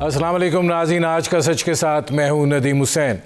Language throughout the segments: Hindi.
अस्सलाम वालेकुम नाज़रीन, आज का सच के साथ मैं हूं नदीम हुसैन।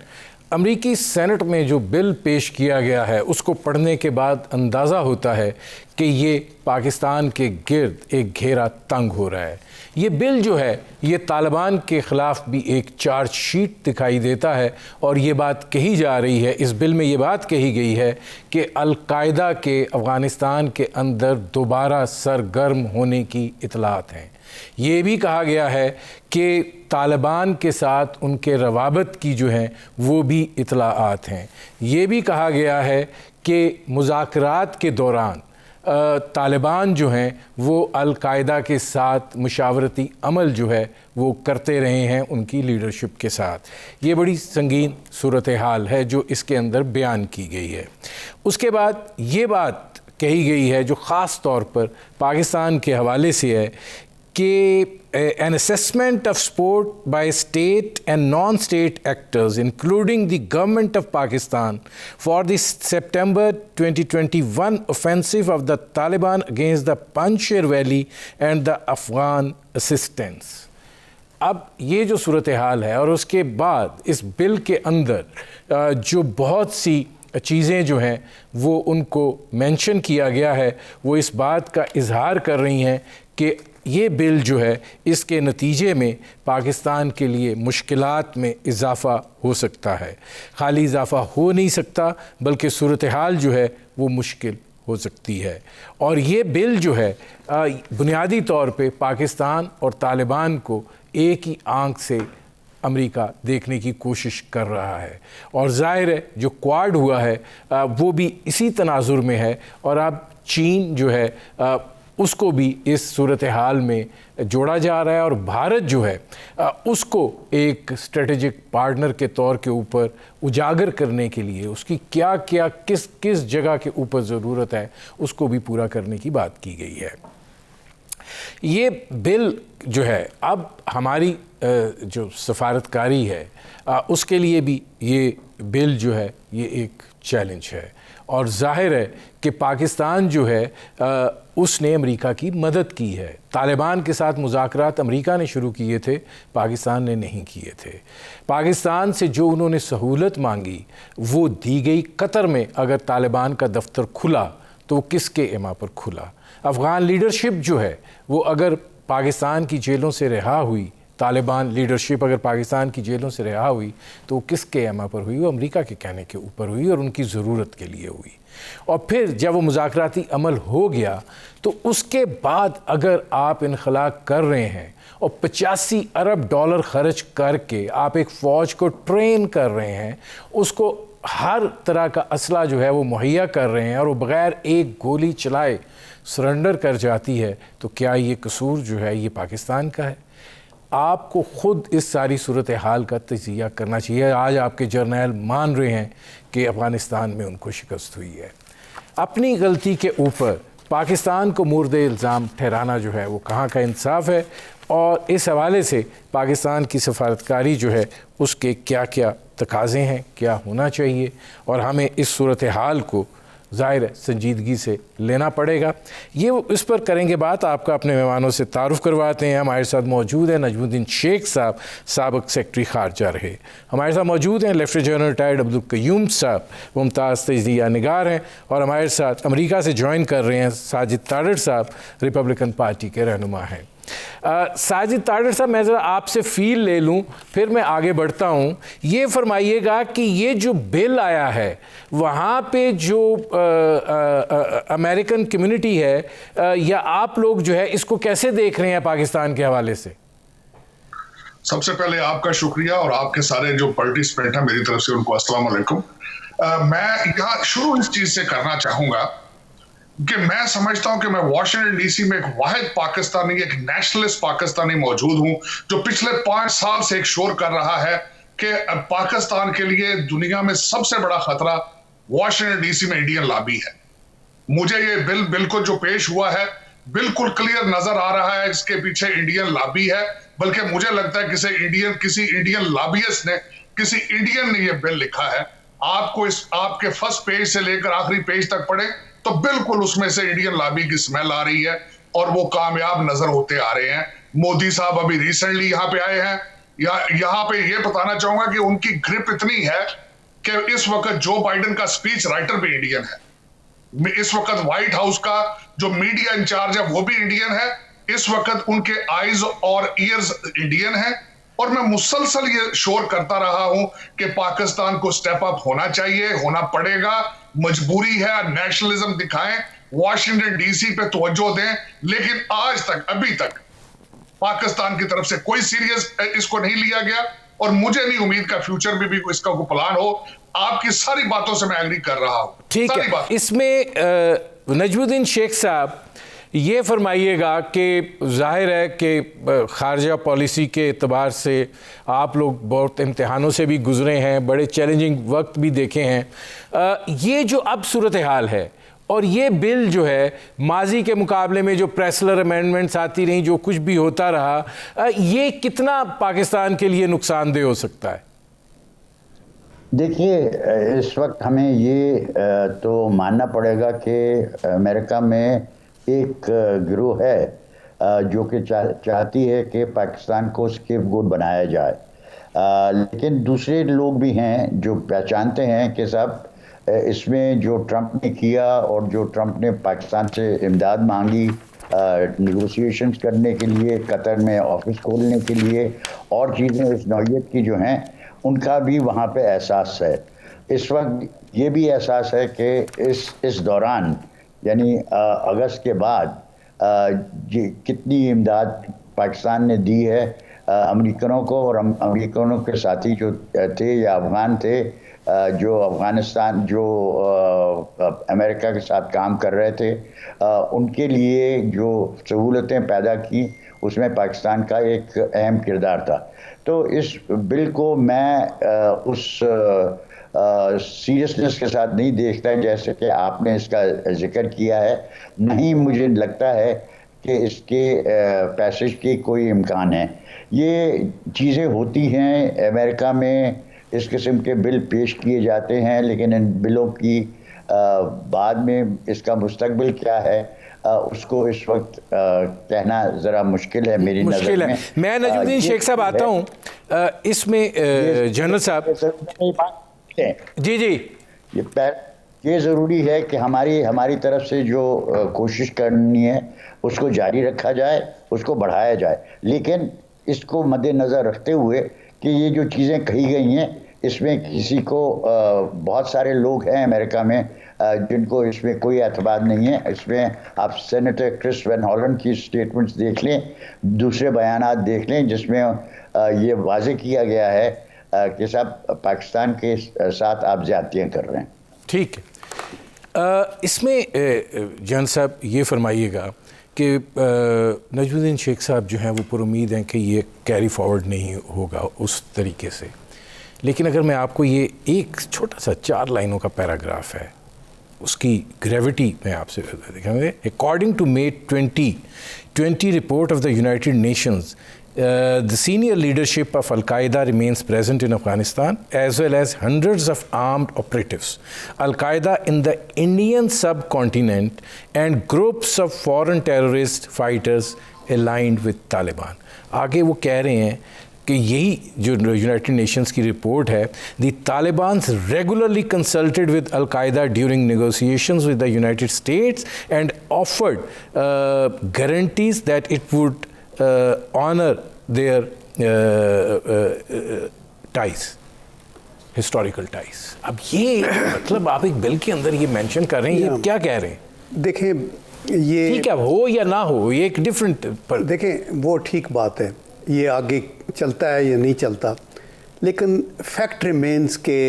अमरीकी सेनेट में जो बिल पेश किया गया है उसको पढ़ने के बाद अंदाज़ा होता है कि ये पाकिस्तान के गिर्द एक घेरा तंग हो रहा है। ये बिल जो है ये तालिबान के ख़िलाफ़ भी एक चार्जशीट दिखाई देता है और ये बात कही जा रही है, इस बिल में ये बात कही गई है कि अल-कायदा के अफ़गानिस्तान के अंदर दोबारा सरगर्म होने की इतलात हैं। ये भी कहा गया है कि तालिबान के साथ उनके रवाबत की जो हैं वो भी इतलाआत हैं। ये भी कहा गया है कि मुज़ाकरात के दौरान तालिबान जो हैं वो अल-कायदा के साथ मुशावरती अमल जो है वो करते रहे हैं उनकी लीडरशिप के साथ। ये बड़ी संगीन सूरत हाल है जो इसके अंदर बयान की गई है। उसके बाद ये बात कही गई है जो ख़ास तौर पर पाकिस्तान के हवाले से है कि an assessment of sport by state and non-state actors including the government of Pakistan for the September 2021 offensive of the Taliban against the Panjshir Valley and the Afghan assistance। अब ये जो सूरत हाल है और उसके बाद इस बिल के अंदर जो बहुत सी चीज़ें जो हैं वो उनको मेंशन किया गया है, वो इस बात का इजहार कर रही हैं कि ये बिल जो है इसके नतीजे में पाकिस्तान के लिए मुश्किलात में इजाफ़ा हो सकता है। खाली इजाफ़ा हो नहीं सकता बल्कि सूरत हाल जो है वो मुश्किल हो सकती है। और ये बिल जो है बुनियादी तौर पे पाकिस्तान और तालिबान को एक ही आंख से अमेरिका देखने की कोशिश कर रहा है और ज़ाहिर है जो क्वाड हुआ है वो भी इसी तनाजुर में है और अब चीन जो है उसको भी इस सूरत हाल में जोड़ा जा रहा है और भारत जो है उसको एक स्ट्रेटेजिक पार्टनर के तौर के ऊपर उजागर करने के लिए उसकी क्या क्या किस किस जगह के ऊपर ज़रूरत है उसको भी पूरा करने की बात की गई है। ये बिल जो है अब हमारी जो सफारतकारी है उसके लिए भी ये बिल जो है ये एक चैलेंज है और ज़ाहिर है कि पाकिस्तान जो है उसने अमेरिका की मदद की है। तालिबान के साथ मुज़ाकरात अमेरिका ने शुरू किए थे, पाकिस्तान ने नहीं किए थे। पाकिस्तान से जो उन्होंने सहूलत मांगी वो दी गई। कतर में अगर तालिबान का दफ्तर खुला तो किसके इमा पर खुला? अफ़गान लीडरशिप जो है वो अगर पाकिस्तान की जेलों से रिहा हुई, तालिबान लीडरशिप अगर पाकिस्तान की जेलों से रिहा हुई तो किसके एमा पर हुई? वो अमेरिका के कहने के ऊपर हुई और उनकी ज़रूरत के लिए हुई। और फिर जब वो मुज़ाकराती अमल हो गया तो उसके बाद अगर आप इनखला कर रहे हैं और 85 अरब डॉलर ख़र्च करके आप एक फ़ौज को ट्रेन कर रहे हैं, उसको हर तरह का असला जो है वो मुहैया कर रहे हैं और वो बग़ैर एक गोली चलाए सरेंडर कर जाती है, तो क्या ये कसूर जो है ये पाकिस्तान का है? आपको ख़ुद इस सारी सूरत हाल का तजिया करना चाहिए। आज आपके जर्नैल मान रहे हैं कि अफ़गानिस्तान में उनको शिकस्त हुई है। अपनी गलती के ऊपर पाकिस्तान को मुर्द इल्ज़ाम ठहराना जो है वो कहाँ का इंसाफ है और इस हवाले से पाकिस्तान की सफारतकारी जो है उसके क्या क्या तकाज़े हैं, क्या होना चाहिए और हमें इस सूरत हाल को ज़ाहिर है संजीदगी से लेना पड़ेगा। ये इस पर करेंगे बात। आपका अपने मेहमानों से तारुफ़ करवाते हैं। हमारे साथ मौजूद हैं नजमुद्दीन शेख साहब, साबिक़ सेक्रेटरी ख़ारजा रहे। हमारे साथ मौजूद हैं lieutenant general retired Abdul Qayyum साहब, मुमताज़ तजज़िया निगार हैं और हमारे साथ अमेरिका से ज्वाइन कर रहे हैं साजिद तारड़ साहब, रिपब्लिकन पार्टी के रहनुमा हैं। साजिद तारड़ साहब, मैं ज़रा आपसे फ़ील ले लूँ फिर मैं आगे बढ़ता हूँ। ये फरमाइएगा कि ये जो बिल आया है वहाँ पे जो अमेरिकन कम्युनिटी है या आप लोग जो है इसको कैसे देख रहे हैं पाकिस्तान के हवाले से? सबसे पहले आपका शुक्रिया और आपके सारे जो पार्टिसिपेंट हैं मेरी तरफ से उनको अस्सलाम वालेकुम। मैं यहाँ शुरू इस चीज़ से करना चाहूँगा कि मैं समझता हूं कि मैं वाशिंगटन डीसी में एक वाहिद पाकिस्तानी, एक नेशनलिस्ट पाकिस्तानी मौजूद हूं जो पिछले 5 साल से एक शोर कर रहा है कि पाकिस्तान के लिए दुनिया में सबसे बड़ा खतरा वाशिंगटन डीसी में इंडियन लॉबी है। मुझे ये बिल बिल्कुल जो पेश हुआ है बिल्कुल क्लियर नजर आ रहा है इसके पीछे इंडियन लॉबी है, बल्कि मुझे लगता है किसी इंडियन लॉबियस्ट ने, किसी इंडियन ने ये बिल लिखा है। आपको इस आपके फर्स्ट पेज से लेकर आखिरी पेज तक पढ़े तो बिल्कुल उसमें से इंडियन लॉबी की स्मेल आ रही है और वो कामयाब नजर होते आ रहे हैं। मोदी साहब अभी रिसेंटली यहाँ पे आए हैं। यहाँ पे ये बताना चाहूंगा कि उनकी ग्रिप इतनी है कि इस वक्त जो बाइडेन का स्पीच राइटर भी इंडियन है, इस वक्त व्हाइट हाउस का जो मीडिया इंचार्ज है वो भी इंडियन है, इस वक्त उनके आईज और ईयर्स इंडियन है। और मैं मुसलसल ये शोर करता रहा हूं कि पाकिस्तान को स्टेप अप होना चाहिए, होना पड़ेगा, मजबूरी है, नेशनलिज्म दिखाएं, वॉशिंगटन डीसी पे तवज्जो दें। लेकिन आज तक, अभी तक पाकिस्तान की तरफ से कोई सीरियस इसको नहीं लिया गया और मुझे नहीं उम्मीद का फ्यूचर में भी इसका कोई प्लान हो। आपकी सारी बातों से मैं एग्री कर रहा हूं। ठीक है, इसमें नजमुद्दीन शेख साहब ये फरमाइएगा कि जाहिर है कि खारजा पॉलिसी के एतबार से आप लोग बहुत इम्तिहानों से भी गुजरे हैं, बड़े चैलेंजिंग वक्त भी देखे हैं। ये जो अब सूरत हाल है और ये बिल जो है माजी के मुकाबले में जो प्रेसलर अमेंडमेंट्स आती रहीं, जो कुछ भी होता रहा, ये कितना पाकिस्तान के लिए नुकसानदेह हो सकता है? देखिए, इस वक्त हमें ये तो मानना पड़ेगा कि अमेरिका में एक गिरोह है जो कि चाहती है कि पाकिस्तान को स्केपगोट बनाया जाए, लेकिन दूसरे लोग भी हैं जो पहचानते हैं कि साहब इसमें जो ट्रंप ने किया और जो ट्रंप ने पाकिस्तान से इमदाद मांगी नेगोशिएशंस करने के लिए, कतर में ऑफिस खोलने के लिए और चीज़ें इस नौइयत की जो हैं, उनका भी वहाँ पे एहसास है। इस वक्त ये भी एहसास है कि इस दौरान यानी अगस्त के बाद कितनी इमदाद पाकिस्तान ने दी है अमेरिकनों को, और अमेरिकनों के साथी जो थे या अफगान थे जो अफ़गानिस्तान जो अमेरिका के साथ काम कर रहे थे, उनके लिए जो सहूलतें पैदा की उसमें पाकिस्तान का एक अहम किरदार था। तो इस बिल को मैं उस सीरियसनेस के साथ नहीं देखता जैसे कि आपने इसका जिक्र किया है। नहीं मुझे लगता है कि इसके पैसेज की कोई इम्कान है। ये चीज़ें होती हैं अमेरिका में, इस किस्म के बिल पेश किए जाते हैं, लेकिन इन बिलों की बाद में इसका मुस्तकबिल क्या है उसको इस वक्त कहना ज़रा मुश्किल है मेरी नज़र में। मैं नजमुद्दीन शेख साहब आता हूँ इसमें। जनरल साहब जी ये ज़रूरी है कि हमारी तरफ से जो कोशिश करनी है उसको जारी रखा जाए, उसको बढ़ाया जाए, लेकिन इसको मद्देनज़र रखते हुए कि ये जो चीज़ें कही गई हैं इसमें किसी को बहुत सारे लोग हैं अमेरिका में जिनको इसमें कोई एतबार नहीं है। इसमें आप सेनेटर क्रिस वैन हॉलैंड की स्टेटमेंट्स देख लें, दूसरे बयानात देख लें जिसमें ये वाज़े किया गया है कि साहब पाकिस्तान के साथ आप ज़्यादतियाँ कर रहे हैं। ठीक है, इसमें जन साहब ये फरमाइएगा कि नजमुद्दीन शेख साहब जो हैं वो पुरुमीद हैं कि ये कैरी फॉरवर्ड नहीं होगा उस तरीके से, लेकिन अगर मैं आपको ये एक छोटा सा 4 लाइनों का पैराग्राफ है उसकी ग्रेविटी मैं आपसे दिखाऊंगा। According to May 2020 report of the United Nations, the senior leadership of Al-Qaeda remains present in Afghanistan as well as hundreds of armed operatives. Al-Qaeda in the Indian subcontinent and groups of foreign terrorist fighters aligned with Taliban. आगे वो कह रहे हैं कि यही जो यूनाइटेड नेशंस की रिपोर्ट है, the Talibans regularly consulted with al Qaeda during negotiations with the United States and offered guarantees that it would honor their ties, historical ties. अब ये मतलब आप एक बिल के अंदर ये मेंशन कर रहे हैं, ये क्या कह रहे हैं? देखें, ये ठीक है, हो या ना हो, ये एक डिफरेंट पर देखें वो ठीक बात है, ये आगे चलता है या नहीं चलता, लेकिन फैक्ट रिमेंस के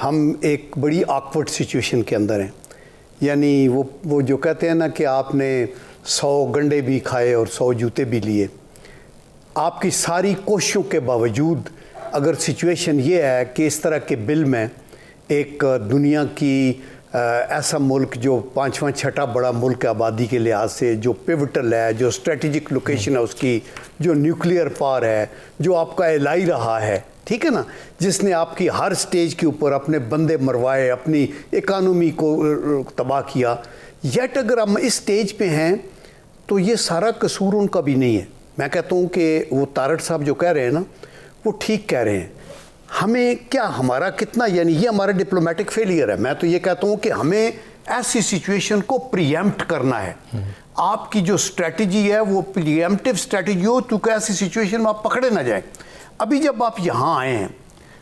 हम एक बड़ी ऑकवर्ड सिचुएशन के अंदर हैं। यानी वो जो कहते हैं ना कि आपने 100 गंडे भी खाए और 100 जूते भी लिए। आपकी सारी कोशिशों के बावजूद अगर सिचुएशन ये है कि इस तरह के बिल में एक दुनिया की ऐसा मुल्क जो 5वां 6ठा बड़ा मुल्क है आबादी के लिहाज से, जो पिवटल है, जो स्ट्रेटेजिक लोकेशन है उसकी, जो न्यूक्लियर पावर है, जो आपका एलाई रहा है, ठीक है ना, जिसने आपकी हर स्टेज के ऊपर अपने बंदे मरवाए, अपनी इकानमी को तबाह किया, येट अगर हम इस स्टेज पे हैं तो ये सारा कसूर उनका भी नहीं है। मैं कहता हूँ कि वो तारड़ साहब जो कह रहे हैं ना, वो ठीक कह रहे हैं। हमें क्या, हमारा कितना, यानी ये हमारा डिप्लोमेटिक फेलियर है। मैं तो ये कहता हूँ कि हमें ऐसी सिचुएशन को प्रीएम्प्ट करना है। आपकी जो स्ट्रेटजी है वो प्रीएम्प्टिव स्ट्रेटजी हो, क्योंकि ऐसी सिचुएशन में आप पकड़े ना जाए। अभी जब आप यहाँ आए हैं,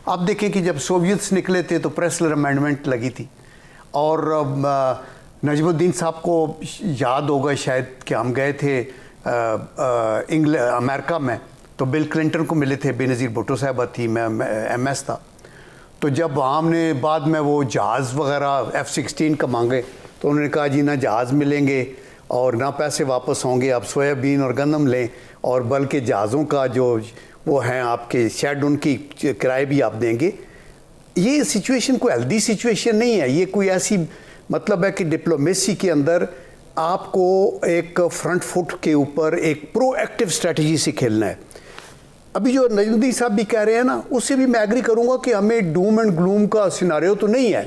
आप देखें कि जब सोवियत्स निकले थे तो प्रेसलर अमेंडमेंट लगी थी, और नजमुद्दीन साहब को याद होगा शायद कि हम गए थे अमेरिका में, तो बिल क्लिंटन को मिले थे, बेनज़ीर भुट्टो साहबा थी, मैं MS था। तो जब हमने बाद में वो जहाज़ वगैरह F-16 का मांगे, तो उन्होंने कहा जी ना जहाज़ मिलेंगे और ना पैसे वापस होंगे, आप सोयाबीन और गंदम लें, और बल्कि जहाज़ों का जो वो हैं आपके शेड, उनकी किराए भी आप देंगे। ये सिचुएशन कोई हेल्दी सिचुएशन नहीं है। ये कोई ऐसी मतलब है कि डिप्लोमेसी के अंदर आपको एक फ्रंट फुट के ऊपर एक प्रोएक्टिव स्ट्रेटजी से खेलना है। अभी जो नजमुद्दीन साहब भी कह रहे हैं ना, उससे भी मैं एग्री करूंगा कि हमें डूम एंड ग्लूम का सिनारियो तो नहीं है,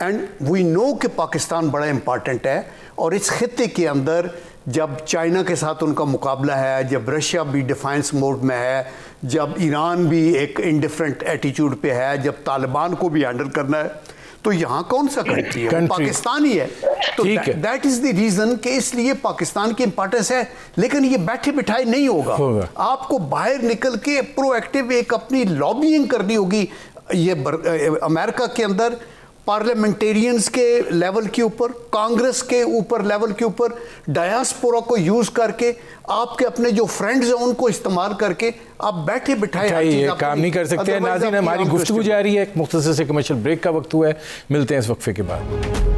एंड वी नो कि पाकिस्तान बड़ा इंपॉर्टेंट है, और इस खित्ते के अंदर जब चाइना के साथ उनका मुकाबला है, जब रशिया भी डिफेंस मोड में है, जब ईरान भी एक इंडिफरेंट एटीट्यूड पे है, जब तालिबान को भी हैंडल करना है, तो यहाँ कौन सा कंट्री है? पाकिस्तान ही है। तो दैट इज द रीजन कि इसलिए पाकिस्तान की इंपॉर्टेंस है। लेकिन ये बैठे बिठाए नहीं होगा, आपको बाहर निकल के प्रोएक्टिव एक अपनी लॉबिंग करनी होगी। ये अमेरिका के अंदर पार्लियामेंटेरियंस के लेवल के ऊपर, कांग्रेस के ऊपर लेवल के ऊपर, डायस्पोरा को यूज करके, आपके अपने जो फ्रेंड्स हैं उनको इस्तेमाल करके आप बैठे बिठाए ये काम नहीं कर सकते हैं। नाज़रीन, हमारी गुफ्तगू जारी है, मुख्तसर से कमर्शियल ब्रेक का वक्त हुआ है, मिलते हैं इस वक्फे के बाद।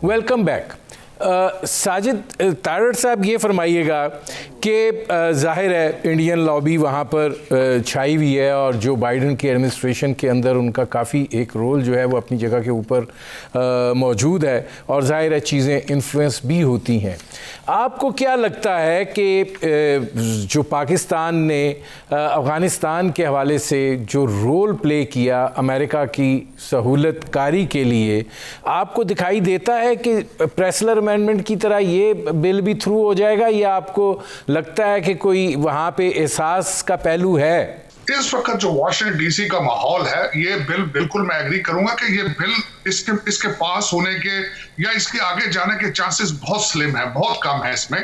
Welcome back. साजिद तारड़ साहब, ये फरमाइएगा कि ज़ाहिर है इंडियन लॉबी वहाँ पर छाई हुई है, और जो बाइडन की एडमिनिस्ट्रेशन के अंदर उनका काफ़ी एक रोल जो है वो अपनी जगह के ऊपर मौजूद है, और ज़ाहिर है चीज़ें इन्फ्लुएंस भी होती हैं। आपको क्या लगता है कि जो पाकिस्तान ने अफ़गानिस्तान के हवाले से जो रोल प्ले किया अमेरिका की सहूलतकारी के लिए, आपको दिखाई देता है कि प्रेसलर अमेंडमेंट की तरह ये बिल भी थ्रू हो जाएगा, या आपको लगता है कि कोई वहां पे एहसास का पहलू है? इस वक्त जो वाशिंगटन DC का माहौल है, ये बिल बिल्कुल मैं एग्री करूंगा कि ये बिल इसके पास होने के या इसके आगे जाने के चांसेस बहुत स्लिम है, बहुत कम है इसमें।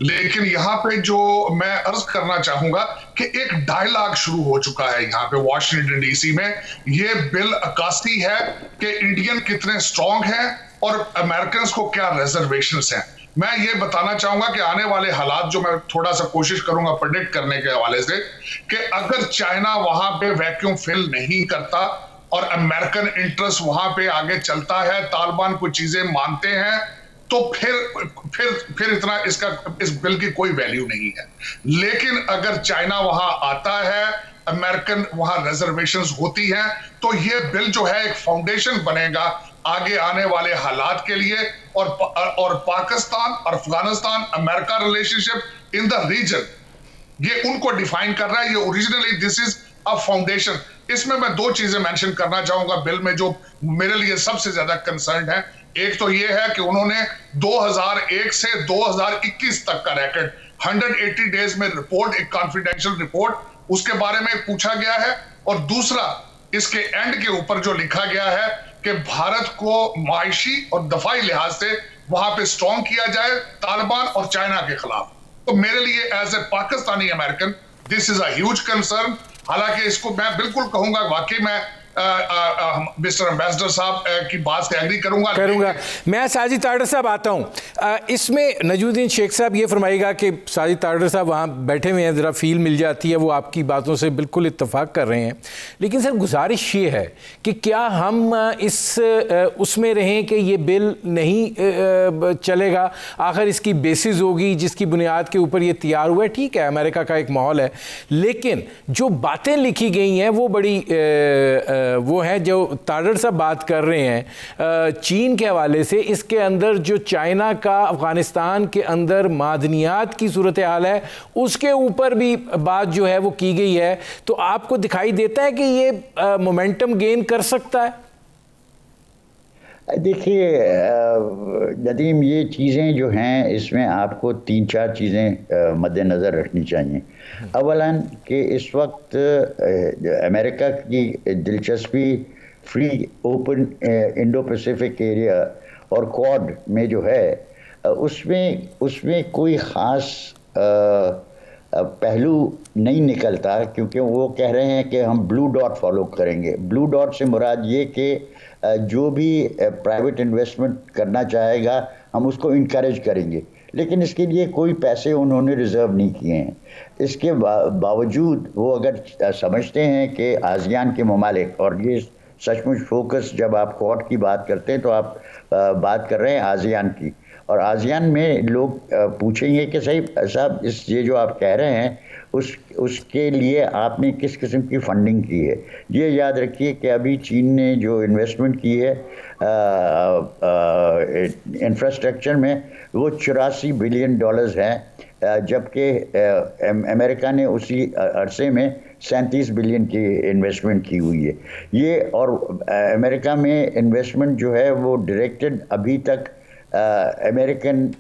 लेकिन यहाँ पे जो मैं अर्ज करना चाहूंगा कि एक डायलॉग शुरू हो चुका है यहाँ पे वाशिंगटन DC में। ये बिल अक्कासी है कि इंडियन कितने स्ट्रांग हैं और अमेरिकन को क्या रिजर्वेशंस हैं। मैं ये बताना चाहूंगा कि आने वाले हालात जो मैं थोड़ा सा कोशिश करूंगा प्रेडिक्ट करने के हवाले से, कि अगर चाइना वहां पे वैक्यूम फिल नहीं करता और अमेरिकन इंटरेस्ट वहां पे आगे चलता है, तालिबान कुछ चीजें मानते हैं, तो फिर इतना इस बिल की कोई वैल्यू नहीं है। लेकिन अगर चाइना वहां आता है, अमेरिकन वहां रिजर्वेशंस होती हैं, तो ये बिल जो है एक फाउंडेशन बनेगा आगे आने वाले हालात के लिए, और पाकिस्तान और Afghanistan America relationship in the region, ये उनको डिफाइन कर रहा है। ये originally this is a foundation. इसमें मैं दो चीजें मेंशन करना चाहूंगा बिल में जो मेरे लिए सबसे ज्यादा कंसर्न है। एक तो ये है कि उन्होंने 2001 से 2021 तक का रैकेट 180 डेज में रिपोर्ट, एक कॉन्फिडेंशियल रिपोर्ट, उसके बारे में पूछा गया है। और दूसरा, इसके एंड के ऊपर जो लिखा गया है कि भारत को मायशी और दफाई लिहाज से वहां पे स्ट्रॉन्ग किया जाए तालिबान और चाइना के खिलाफ। तो मेरे लिए as a Pakistani American this is a huge concern. हालांकि इसको मैं बिल्कुल कहूंगा, वाकई मैं मिस्टर एम्बेसडर साहब की बात से एग्री करूंगा। मैं साजिद तारड़ साहब आता हूं इसमें। नजमुद्दीन शेख साहब ये फरमाइएगा कि साजिद तारड़ साहब वहाँ बैठे हुए हैं, ज़रा फील मिल जाती है, वो आपकी बातों से बिल्कुल इत्तेफाक कर रहे हैं। लेकिन सर गुजारिश ये है कि क्या हम उसमें रहें कि ये बिल नहीं चलेगा, आखिर इसकी बेसिस होगी जिसकी बुनियाद के ऊपर ये तैयार हुआ है। ठीक है, अमेरिका का एक माहौल है, लेकिन जो बातें लिखी गई हैं वो बड़ी वो हैं जो तारड़ साहब बात कर रहे हैं चीन के हवाले से। इसके अंदर जो चाइना का अफ़गानिस्तान के अंदर मादनियात की सूरत हाल है, उसके ऊपर भी बात जो है वो की गई है। तो आपको दिखाई देता है कि ये मोमेंटम गेन कर सकता है? देखिए नदीम, ये चीज़ें जो हैं इसमें आपको 3-4 चीज़ें मद्देनज़र रखनी चाहिए। अवलन कि इस वक्त अमेरिका की दिलचस्पी free open Indo Pacific area और क्वाड में जो है उसमें कोई ख़ास पहलू नहीं निकलता, क्योंकि वो कह रहे हैं कि हम ब्लू डॉट फॉलो करेंगे। ब्लू डॉट से मुराद ये कि जो भी प्राइवेट इन्वेस्टमेंट करना चाहेगा हम उसको इनकरेज करेंगे, लेकिन इसके लिए कोई पैसे उन्होंने रिज़र्व नहीं किए हैं। इसके बावजूद वो अगर समझते हैं कि आसियान के ममालिक, और ये सचमुच फोकस जब आप क्वाड की बात करते हैं तो आप बात कर रहे हैं आसियान की, और आसियान में लोग पूछेंगे कि सही साहब ये जो आप कह रहे हैं उसके लिए आपने किस किस्म की फंडिंग की है। ये याद रखिए कि अभी चीन ने जो इन्वेस्टमेंट की है इंफ्रास्ट्रक्चर में वो $84 बिलियन हैं, जबकि अमेरिका ने उसी अरसे में 37 बिलियन की इन्वेस्टमेंट की हुई है। ये और अमेरिका में इन्वेस्टमेंट जो है वो डायरेक्टेड अभी तक अमेरिकन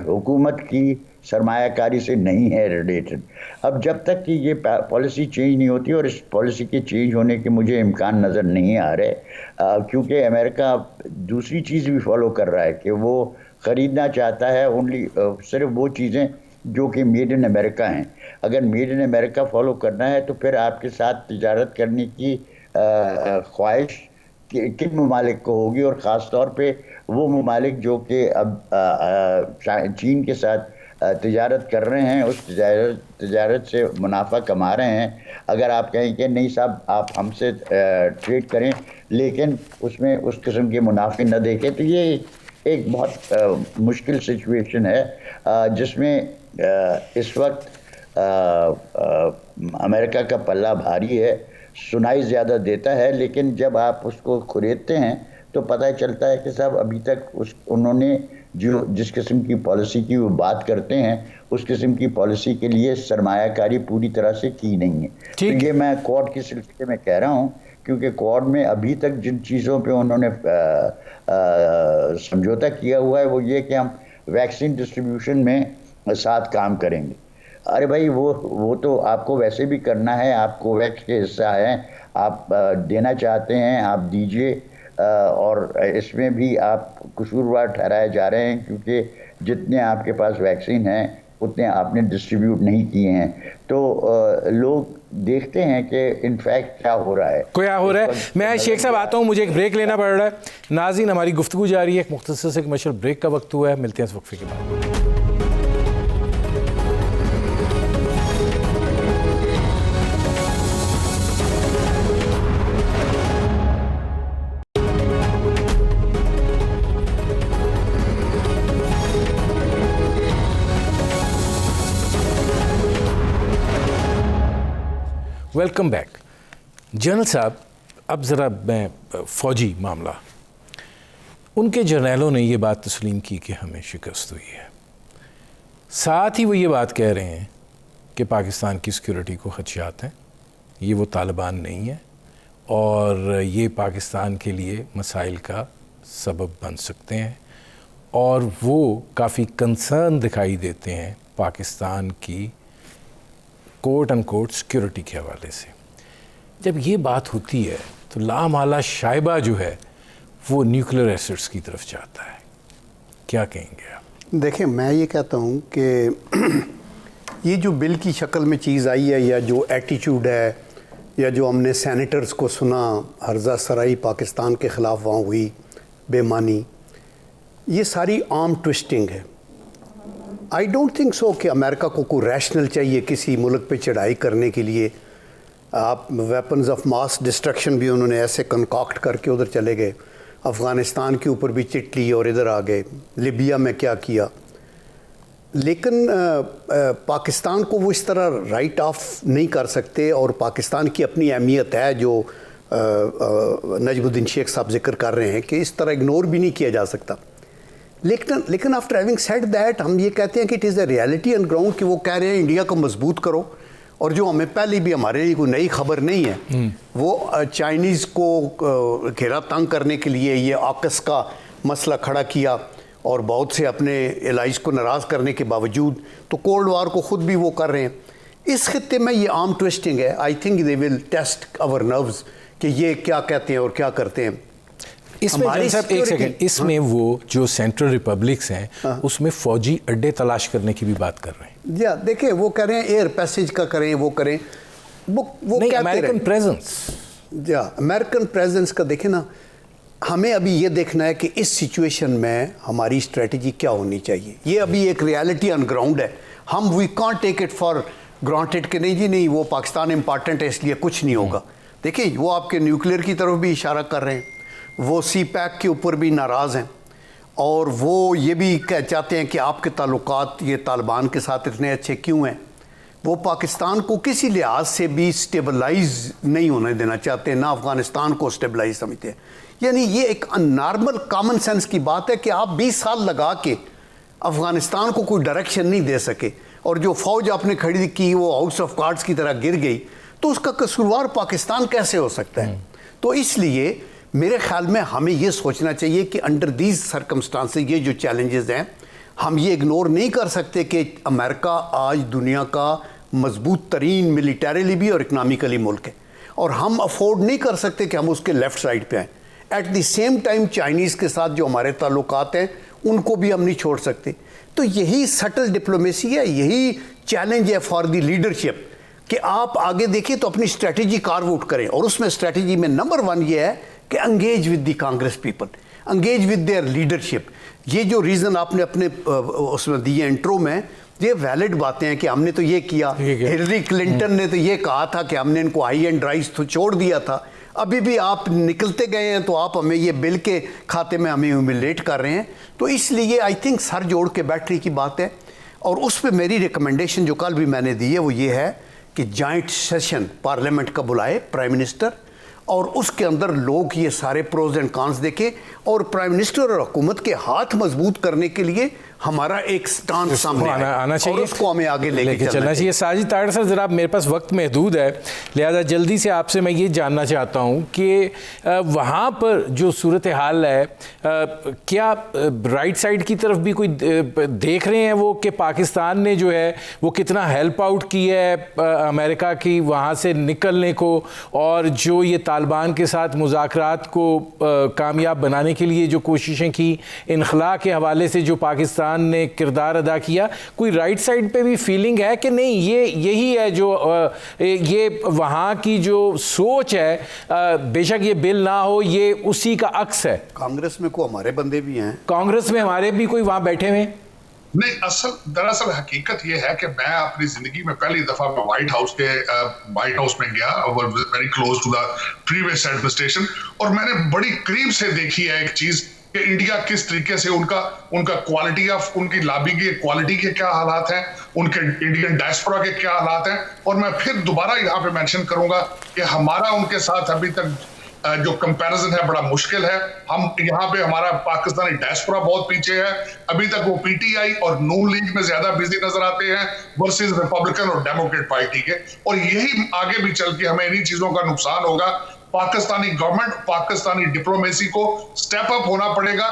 हुकूमत की सरमायाकारी से नहीं है रिलेटेड। अब जब तक कि ये पॉलिसी चेंज नहीं होती, और इस पॉलिसी के चेंज होने के मुझे इम्कान नज़र नहीं आ रहे, क्योंकि अमेरिका दूसरी चीज़ भी फॉलो कर रहा है कि वो ख़रीदना चाहता है सिर्फ वो चीज़ें जो कि मेड इन अमेरिका हैं। अगर मेड इन अमेरिका फॉलो करना है तो फिर आपके साथ तिजारत करने की ख्वाहिश किन ममालिक को होगी, और ख़ास तौर पे वो ममालिक जो कि अब चीन के साथ तिजारत कर रहे हैं, उस तिजारत से मुनाफा कमा रहे हैं। अगर आप कहें कि नहीं साहब आप हमसे ट्रेड करें लेकिन उसमें उस किस्म के मुनाफे न देखें, तो ये एक बहुत मुश्किल सिचुएशन है जिसमें इस वक्त अमेरिका का पल्ला भारी है। सुनाई ज़्यादा देता है, लेकिन जब आप उसको खुरेदते हैं तो पता चलता है कि साहब अभी तक उन्होंने जिस किस्म की पॉलिसी की वो बात करते हैं उस किस्म की पॉलिसी के लिए सरमायाकारी पूरी तरह से की नहीं है। तो ये मैं क्वाड के सिलसिले में कह रहा हूँ, क्योंकि क्वाड में अभी तक जिन चीज़ों पे उन्होंने समझौता किया हुआ है वो ये कि हम वैक्सीन डिस्ट्रीब्यूशन में साथ काम करेंगे। अरे भाई वो तो आपको वैसे भी करना है, आप कोवैक्स के हिस्सा हैं, आप देना चाहते हैं आप दीजिए, और इसमें भी आप कसूरवार ठहराए जा रहे हैं क्योंकि जितने आपके पास वैक्सीन हैं उतने आपने डिस्ट्रीब्यूट नहीं किए हैं। तो लोग देखते हैं कि इनफैक्ट क्या हो रहा है। मैं शेख साहब आता हूँ, मुझे एक ब्रेक लेना पड़ रहा है। नाज़रीन, हमारी गुफ्तगू जारी है, एक मुख्तसर से कमर्शियल ब्रेक का वक्त हुआ है, मिलते हैं इस वक्फे के बाद। Welcome back. जनरल साहब, अब ज़रा मैं फ़ौजी मामला, उनके जर्नैलों ने ये बात तस्लीम की कि हमें शिकस्त हुई है। साथ ही वो ये बात कह रहे हैं कि पाकिस्तान की सिक्योरिटी को ख़दशात हैं, ये वो तालिबान नहीं है और ये पाकिस्तान के लिए मसाइल का सबब बन सकते हैं, और वो काफ़ी कंसर्न दिखाई देते हैं पाकिस्तान की कोट अनकोट सिक्योरिटी के हवाले से। जब ये बात होती है तो लामाला शाइबा जो है वो न्यूक्लियर एसेट्स की तरफ जाता है, क्या कहेंगे आप? देखिए, मैं ये कहता हूँ कि ये जो बिल की शक्ल में चीज़ आई है, या जो एटीट्यूड है, या जो हमने सेनेटर्स को सुना हर्जा सराई पाकिस्तान के ख़िलाफ़ वहाँ हुई बेमानी, ये सारी आर्म ट्विस्टिंग है। आई डोंट थिंक सो कि अमेरिका को कोई रैशनल चाहिए किसी मुल्क पे चढ़ाई करने के लिए। आप वेपन्स ऑफ मास डिस्ट्रक्शन भी उन्होंने ऐसे कंकॉक्ट करके उधर चले गए, अफ़गानिस्तान के ऊपर भी चिट ली और इधर आ गए, लिबिया में क्या किया। लेकिन पाकिस्तान को वो इस तरह राइट ऑफ नहीं कर सकते, और पाकिस्तान की अपनी अहमियत है जो नजमुद्दीन शेख साहब जिक्र कर रहे हैं कि इस तरह इग्नोर भी नहीं किया जा सकता। लेकिन आफ्टर हैविंग सेड दैट हम ये कहते हैं कि it is a reality on ground कि वो कह रहे हैं इंडिया को मजबूत करो, और जो हमें पहले भी हमारे लिए कोई नई खबर नहीं है, वो चाइनीज़ को घेरा तंग करने के लिए ये AUKUS का मसला खड़ा किया और बहुत से अपने एलाइज को नाराज़ करने के बावजूद तो कोल्ड वार को ख़ुद भी वो कर रहे हैं। इस खत्ते में ये आर्म ट्विस्टिंग है। I think they will test our nerves कि ये क्या कहते हैं और क्या करते हैं। इसमें साहब एक सेकंड, इसमें वो जो सेंट्रल रिपब्लिक्स हैं उसमें फौजी अड्डे तलाश करने की भी बात कर रहे हैं। या देखिए वो कह रहे हैं एयर पैसेज का करें, वो करें, वो नहीं, अमेरिकन प्रेजेंस, या अमेरिकन प्रेजेंस का देखें ना। हमें अभी ये देखना है कि इस सिचुएशन में हमारी स्ट्रेटजी क्या होनी चाहिए। ये अभी एक रियलिटी ऑन ग्राउंड है। हम we can't take it for granted कि नहीं जी नहीं वो पाकिस्तान इंपॉर्टेंट है इसलिए कुछ नहीं होगा। देखिए वो आपके न्यूक्लियर की तरफ भी इशारा कर रहे हैं, वो CPEC के ऊपर भी नाराज़ हैं, और वो ये भी चाहते हैं कि आपके ताल्लुकात ये तालिबान के साथ इतने अच्छे क्यों हैं। वो पाकिस्तान को किसी लिहाज से भी स्टेबलाइज नहीं होने देना चाहते, ना अफ़गानिस्तान को स्टेबलाइज समझते हैं। यानी ये एक नॉर्मल कॉमन सेंस की बात है कि आप 20 साल लगा के अफ़गानिस्तान को कोई डायरेक्शन नहीं दे सके, और जो फ़ौज आपने खड़ी की वो हाउस ऑफ कार्ड्स की तरह गिर गई, तो उसका कसूरवार पाकिस्तान कैसे हो सकता है। तो इसलिए मेरे ख्याल में हमें ये सोचना चाहिए कि अंडर दीज सर्कमस्टांसेस ये जो चैलेंजेस हैं, हम ये इग्नोर नहीं कर सकते कि अमेरिका आज दुनिया का मजबूत तरीन मिलिटरीली भी और इकनॉमिकली मुल्क है, और हम अफोर्ड नहीं कर सकते कि हम उसके लेफ़्ट साइड पे आएँ। At the same time Chinese के साथ जो हमारे ताल्लुकात हैं उनको भी हम नहीं छोड़ सकते। तो यही सटल डिप्लोमेसी है, यही चैलेंज है फॉर द लीडरशिप कि आप आगे देखिए तो अपनी स्ट्रेटजी कार्व आउट करें, और उसमें स्ट्रेटजी में नंबर 1 ये है कि engage with the Congress people, engage with their leadership. ये जो रीज़न आपने अपने उसमें दिए इंट्रो में, ये वैलिड बातें हैं कि हमने तो ये किया, हिलरी क्लिंटन ने तो ये कहा था कि हमने इनको हाई एंड राइस तो छोड़ दिया था, अभी भी आप निकलते गए हैं तो आप हमें ये बिल के खाते में हमें ह्यूमिलेट कर रहे हैं। तो इसलिए आई थिंक सर जोड़ के बैठने की बात है, और उस पर मेरी रिकमेंडेशन जो कल भी मैंने दी है वो ये है कि जॉइंट सेशन पार्लियामेंट का बुलाए प्राइम मिनिस्टर, और उसके अंदर लोग ये सारे प्रोज एंड कॉन्स देखें, और प्राइम मिनिस्टर और हुकूमत के हाथ मजबूत करने के लिए हमारा एक स्टांस सामने आना चाहिए, और उसको हमें आगे लेके चलना चाहिए। साजिद तारड़ सर, ज़रा मेरे पास वक्त महदूद है, लिहाजा जल्दी से आपसे मैं ये जानना चाहता हूँ कि वहाँ पर जो सूरत हाल है, क्या राइट साइड की तरफ भी कोई देख रहे हैं वो कि पाकिस्तान ने जो है वो कितना हेल्प आउट की है अमेरिका की वहाँ से निकलने को, और जो ये तालिबान के साथ मुज़ाकरात को कामयाब बनाने के लिए जो कोशिशें की, इनखला के हवाले से जो पाकिस्तान ने किरदार अदा किया, कोई राइट साइड पे भी फीलिंग है कि नहीं ये यही है जो ये वहाँ की जो सोच है, बेशक ये बिल ना हो, ये उसी का अक्स है। कांग्रेस में को हमारे बंदे भी हैं, कांग्रेस में हमारे भी कोई वहाँ बैठे हुए नहीं। दरअसल हकीकत यह है कि मैं अपनी जिंदगी में पहली दफा व्हाइट हाउस में गया, very close to the previous administration, और मैंने बड़ी करीब से देखी है एक चीज कि इंडिया किस तरीके से उनका क्वालिटी ऑफ उनकी लॉबी की क्वालिटी के क्या हालात हैं, उनके इंडियन डायस्पोरा के क्या हालात हैं। और मैं फिर दोबारा यहाँ पे मेंशन करूंगा कि हमारा उनके साथ अभी तक जो कंपैरिजन है बड़ा मुश्किल है। हम यहाँ पे हमारा पाकिस्तानी डायस्पोरा बहुत पीछे है, अभी तक वो PTI और नून लीग में ज्यादा बिजी नजर आते हैं वर्सेस रिपब्लिकन और डेमोक्रेट पार्टी के, और यही आगे भी चल के हमें इन्हीं चीजों का नुकसान होगा। पाकिस्तानी गवर्नमेंट, पाकिस्तानी डिप्लोमेसी को स्टेप अप होना पड़ेगा,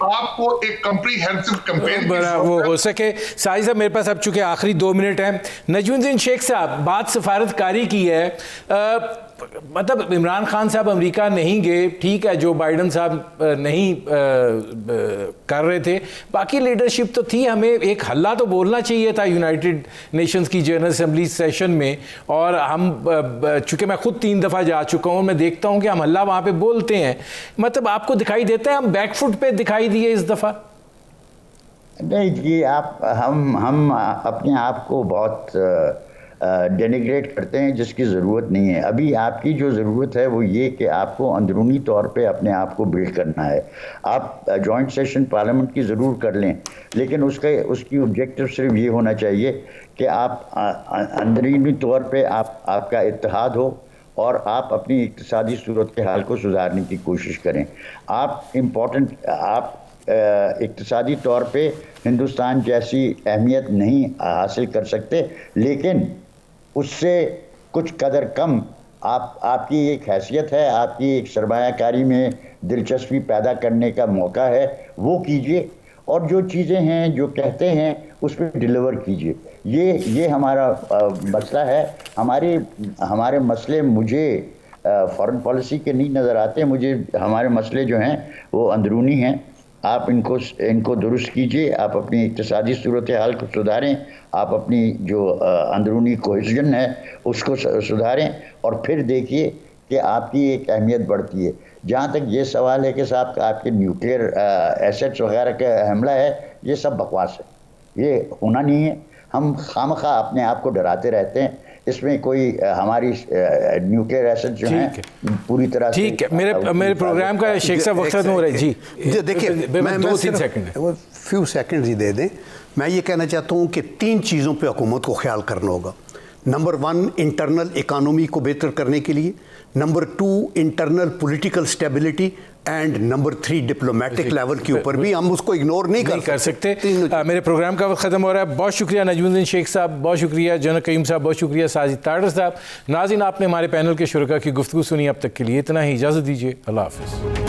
आपको एक कम्प्रीहेंसिव कैंपेन वो हो सके। साहिद साहब मेरे पास अब चूंकि आखिरी 2 मिनट हैं, नजमुद्दीन शेख साहब, बात सफारतकारी की है, मतलब इमरान खान साहब अमेरिका नहीं गए, ठीक है, जो बाइडन साहब नहीं कर रहे थे, बाकी लीडरशिप तो थी। हमें एक हल्ला तो बोलना चाहिए था यूनाइटेड नेशंस की जनरल असेंबली सेशन में, और हम चूंकि मैं खुद 3 दफ़ा जा चुका हूँ, मैं देखता हूँ कि हम हल्ला वहाँ पे बोलते हैं। मतलब आपको दिखाई देता है हम बैकफुट पे दिखाई दिए इस दफ़ा? नहीं जी, हम अपने आप को बहुत डेनिग्रेट करते हैं जिसकी ज़रूरत नहीं है। अभी आपकी जो ज़रूरत है वो ये कि आपको अंदरूनी तौर पे अपने आप को बिल्ड करना है। आप जॉइंट सेशन पार्लियामेंट की ज़रूर कर लें, लेकिन उसकी ऑब्जेक्टिव सिर्फ ये होना चाहिए कि आप अंदरूनी तौर पे आपका इत्तेहाद हो, और आप अपनी इक्तिसादी सूरत के हाल को सुधारने की कोशिश करें। आप इक्तिसादी तौर पे हिंदुस्तान जैसी अहमियत नहीं हासिल कर सकते, लेकिन उससे कुछ कदर कम आपकी एक हैसियत है, आपकी एक सरमायाकारी में दिलचस्पी पैदा करने का मौका है, वो कीजिए। और जो चीज़ें हैं, जो कहते हैं, उस पर डिलीवर कीजिए। ये हमारा मसला है। हमारे मसले मुझे फॉरेन पॉलिसी के नहीं नज़र आते, मुझे हमारे मसले जो हैं वो अंदरूनी हैं। आप इनको दुरुस्त कीजिए, आप अपनी इक्तिसादी सूरत हाल को सुधारें, आप अपनी जो अंदरूनी कोहेजन है उसको सुधारें, और फिर देखिए कि आपकी एक अहमियत बढ़ती है। जहाँ तक ये सवाल है कि साहब आपके न्यूक्लियर एसेट्स वगैरह का हमला है, ये सब बकवास है, ये होना नहीं है। हम खामखा अपने आप को डराते रहते हैं। इसमें कोई हमारी न्यूक्लियर एसेट जो है पूरी तरह से ठीक है। मेरे प्रोग्राम का शेख साहब वक्त हो रहा है जी। देखिए मैं 2-3 सेकंड वो फ्यू सेकंड्स ही दे दें। मैं ये कहना चाहता हूँ कि 3 चीज़ों पे हुकूमत को ख्याल करना होगा। नंबर 1 इंटरनल इकानमी को बेहतर करने के लिए, number 2 internal political stability, and number 3 diplomatic level के ऊपर भी हम उसको इग्नोर नहीं कर सकते। मेरे प्रोग्राम का वक्त ख़त्म हो रहा है। बहुत शुक्रिया नजमुद्दीन शेख साहब, बहुत शुक्रिया जनरल कयूम साहब, बहुत शुक्रिया साजिद ताडर साहब। नाज़रीन, आपने हमारे पैनल के शुरका की गुफ्तगू सुनी। अब तक के लिए इतना ही, इजाज़त दीजिए। अल्लाह हाफ़िज़।